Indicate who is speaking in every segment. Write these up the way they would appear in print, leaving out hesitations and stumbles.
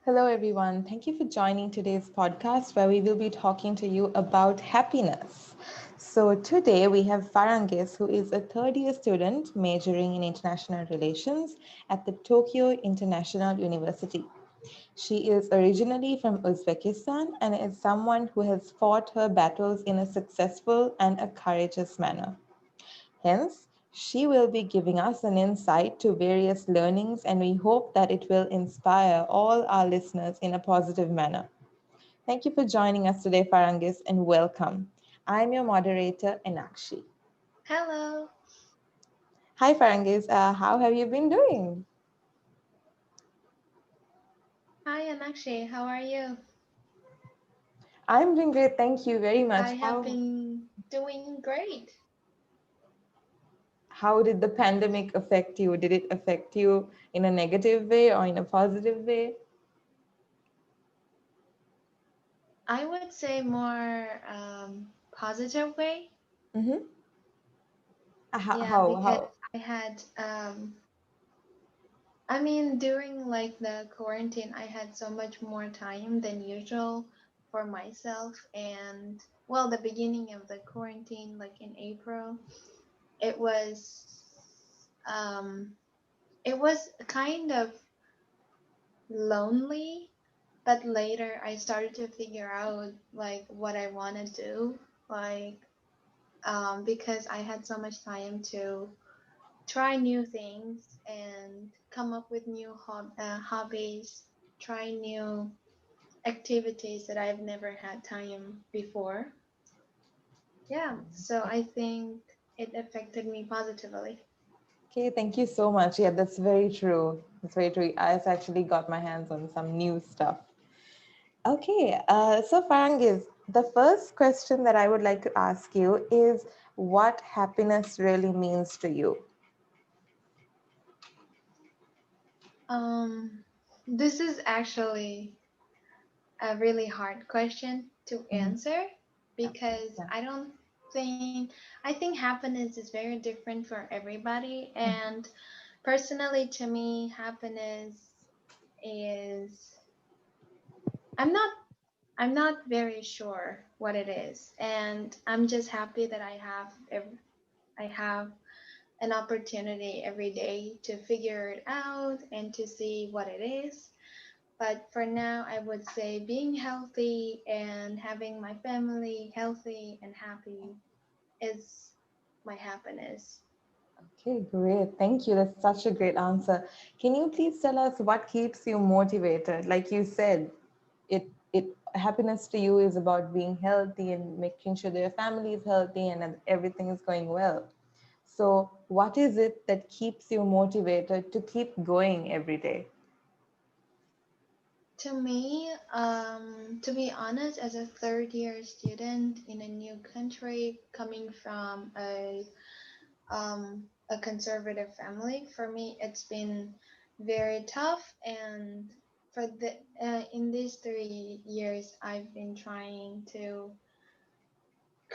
Speaker 1: Hello, everyone. Thank you for joining today's podcast where we will be talking to you about happiness. So, today we have Farangis, who is a third year student majoring in international relations at the Tokyo International University. She is originally from Uzbekistan and is someone who has fought her battles in a successful and a courageous manner. Hence, she will be giving us an insight to various learnings, and we hope that it will inspire all our listeners in a positive manner. Thank you for joining us today, Farangis, and welcome. I'm your moderator, Enakshi.
Speaker 2: Hello.
Speaker 1: Hi, Farangis. How have you been doing?
Speaker 2: Hi, Anakshay. How are you?
Speaker 1: I'm doing great. Thank you very much.
Speaker 2: I have been doing great.
Speaker 1: How did the pandemic affect you? Did it affect you in a negative way or in a positive way?
Speaker 2: I would say more positive way.
Speaker 1: Mm-hmm.
Speaker 2: Yeah,
Speaker 1: How?
Speaker 2: because
Speaker 1: How?
Speaker 2: I had I mean during like the quarantine I had so much more time than usual for myself, and well, the beginning of the quarantine like in April, it was um it was kind of lonely. But later I started to figure out like what I want to do, like because I had so much time to try new things and come up with new hobbies, try new activities that I've never had time before. Yeah, so I think it affected me positively.
Speaker 1: Okay, thank you so much. Yeah, that's very true. That's very true. I've actually got my hands on some new stuff. Okay, so Farangis, the first question that I would like to ask you is what happiness really means to you?
Speaker 2: Um, this is actually a really hard question to
Speaker 1: Mhm.
Speaker 2: answer because
Speaker 1: Yeah.
Speaker 2: I think happiness is very different for everybody,
Speaker 1: Mhm.
Speaker 2: and personally to me happiness is I'm not I'm not very sure what it is, and I'm just happy that I have an opportunity every day to figure it out and to see what it is. But for now, I would say being healthy and having my family healthy and happy is my happiness.
Speaker 1: Okay, great. Thank you. That's such a great answer. Can you please tell us what keeps you motivated? Like you said, it happiness to you is about being healthy and making sure that your family is healthy and that everything is going well. So, what is it that keeps you motivated to keep going every day?
Speaker 2: To me, to be honest, as a third year student in a new country, coming from a conservative family, for me, it's been very tough. And for the in these 3 years, I've been trying to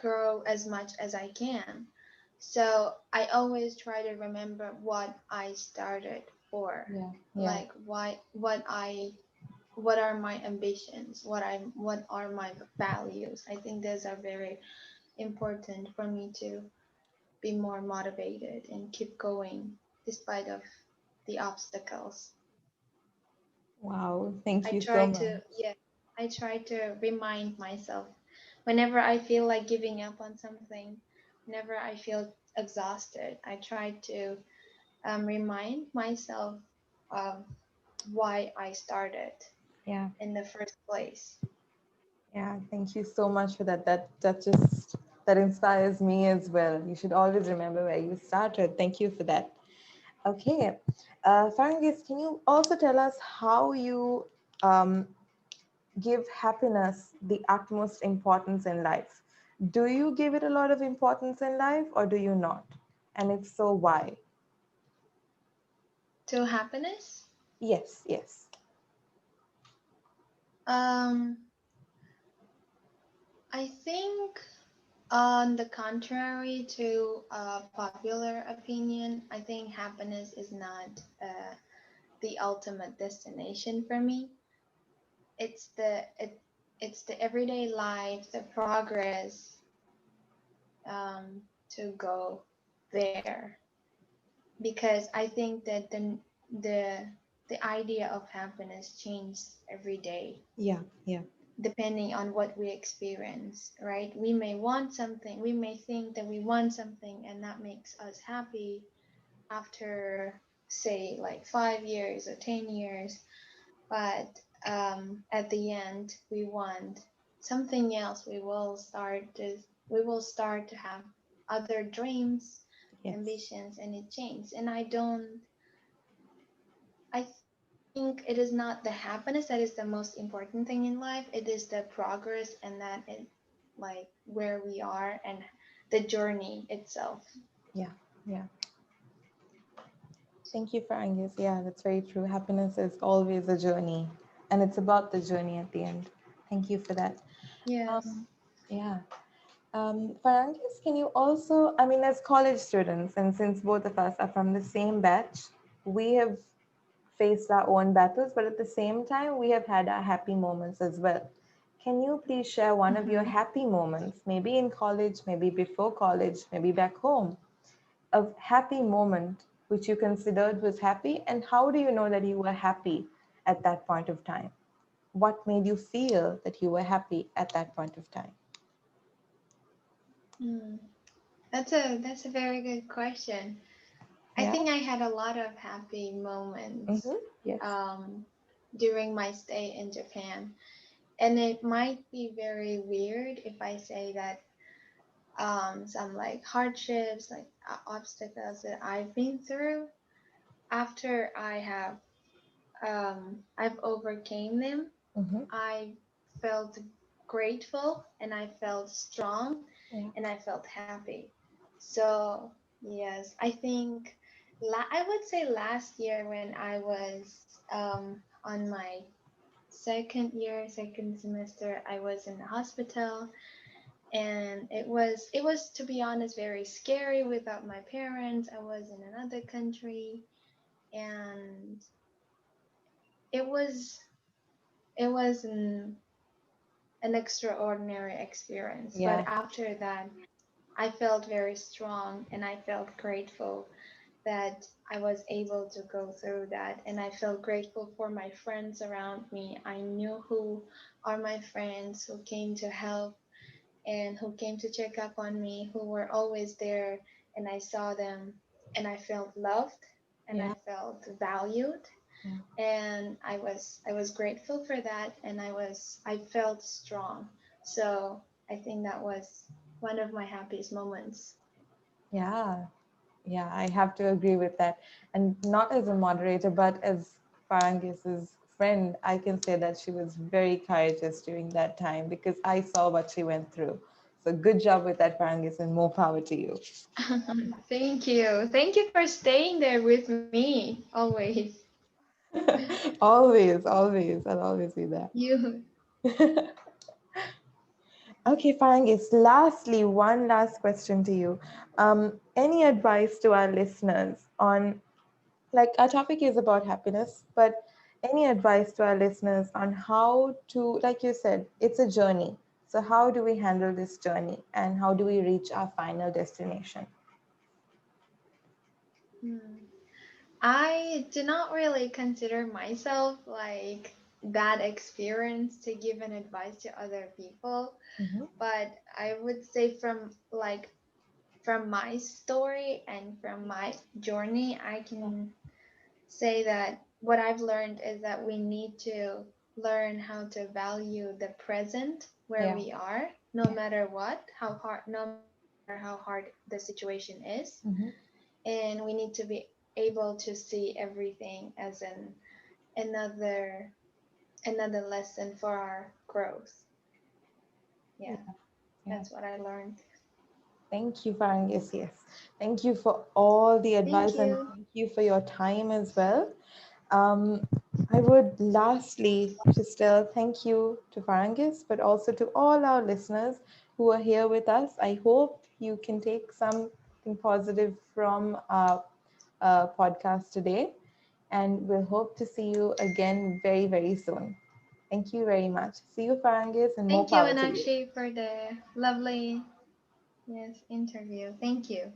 Speaker 2: grow as much as I can. So I always try to remember what I started for,
Speaker 1: Yeah, yeah.
Speaker 2: like what are my ambitions, what are my values. I think those are very important for me to be more motivated and keep going despite of the obstacles.
Speaker 1: Wow, thank
Speaker 2: I
Speaker 1: you so
Speaker 2: try
Speaker 1: much.
Speaker 2: to yeah, I try to remind myself whenever I feel like giving up on something, whenever I feel exhausted, I try to remind myself um, why I started
Speaker 1: Yeah,
Speaker 2: in the first place.
Speaker 1: yeah, thank you so much for that. That inspires me as well. You should always remember where you started. Thank you for that. Okay, Farangis, can you also tell us how you um, give happiness the utmost importance in life? Do you give it a lot of importance in life or do you not? And if so, why?
Speaker 2: To happiness,
Speaker 1: Yes, yes.
Speaker 2: um, I think on the contrary to a popular opinion, I think happiness is not the ultimate destination for me. it's it's the everyday life, the progress, to go there. Because I think that the the idea of happiness changes every day
Speaker 1: Yeah, yeah,
Speaker 2: depending on what we experience, right? We may want something, we may think that we want something, and that makes us happy after, say, like 5 years or 10 years. But at the end, we want something else. We will start to have other dreams,
Speaker 1: yes.
Speaker 2: ambitions, and it changes. And I think it is not the happiness that is the most important thing in life. It is the progress, and that it, like, where we are and the journey itself.
Speaker 1: Yeah, yeah. Thank you, Farangus. Yeah, that's very true. Happiness is always a journey, and it's about the journey at the end. Thank you for that.
Speaker 2: Yes.
Speaker 1: Um, yeah. Farangus, can you also, I mean, as college students, and since both of us are from the same batch, we have faced our own battles, but at the same time, we have had our happy moments as well. Can you please share one of your
Speaker 2: Hmm.
Speaker 1: happy moments, maybe in college, maybe before college, maybe back home, a happy moment which you considered was happy, and how do you know that you were happy at that point of time? What made you feel that you were happy at that point of time?
Speaker 2: Mm. That's a very good question. I
Speaker 1: Yeah.
Speaker 2: think I had a lot of happy moments
Speaker 1: Mm-hmm. Yes.
Speaker 2: um, during my stay in Japan, and it might be very weird if I say that some like hardships, like obstacles that I've been through, after I've overcame them,
Speaker 1: Mm-hmm.
Speaker 2: I felt grateful and I felt strong
Speaker 1: Yeah.
Speaker 2: and I felt happy. So yes, I think I would say last year when I was on my second year, second semester, I was in the hospital, and it was, to be honest, very scary without my parents. I was in another country, and it was an extraordinary experience. But
Speaker 1: Yeah.
Speaker 2: after that, I felt very strong and I felt grateful that I was able to go through that. And I felt grateful for my friends around me. I knew who are my friends who came to help and who came to check up on me, who were always there. And I saw them and I felt loved and
Speaker 1: Yeah.
Speaker 2: I felt valued.
Speaker 1: Yeah.
Speaker 2: And I was grateful for that, and I felt strong. So I think that was one of my happiest moments.
Speaker 1: Yeah. Yeah, I have to agree with that. And not as a moderator, but as Farangus's friend, I can say that she was very courageous during that time because I saw what she went through. So good job with that, Farangus, and more power to you.
Speaker 2: Thank you for staying there with me always.
Speaker 1: Always, always. I'll always be there.
Speaker 2: You.
Speaker 1: Okay, Farangis, lastly, one last question to you. Any advice to our listeners on, like, our topic is about happiness, but any advice to our listeners on how to, like you said, it's a journey. So, how do we handle this journey and how do we reach our final destination?
Speaker 2: Hmm. I do not really consider myself like that experienced to give an advice to other people,
Speaker 1: Mm-hmm.
Speaker 2: but I would say from my story and from my journey, I can say that what I've learned is that we need to learn how to value the present where
Speaker 1: Yeah.
Speaker 2: we are, no matter what, how hard, no matter how hard the situation is.
Speaker 1: Mm-hmm.
Speaker 2: And we need to be able to see everything as another another lesson for our growth.
Speaker 1: Yeah.
Speaker 2: Yeah,
Speaker 1: Yeah.
Speaker 2: that's what I learned.
Speaker 1: Thank you, Farangis. Yes. Thank you for all the
Speaker 2: Thank
Speaker 1: advice and
Speaker 2: you.
Speaker 1: thank you for your time as well. Um, I would lastly just tell thank you to Farangis, but also to all our listeners who are here with us. I hope you can take something positive from our podcast today, and we'll hope to see you again very, very soon. Thank you very much. See you, Farangis, and more
Speaker 2: Thank you,
Speaker 1: power to you.
Speaker 2: Anakshi, for the lovely interview. Thank you.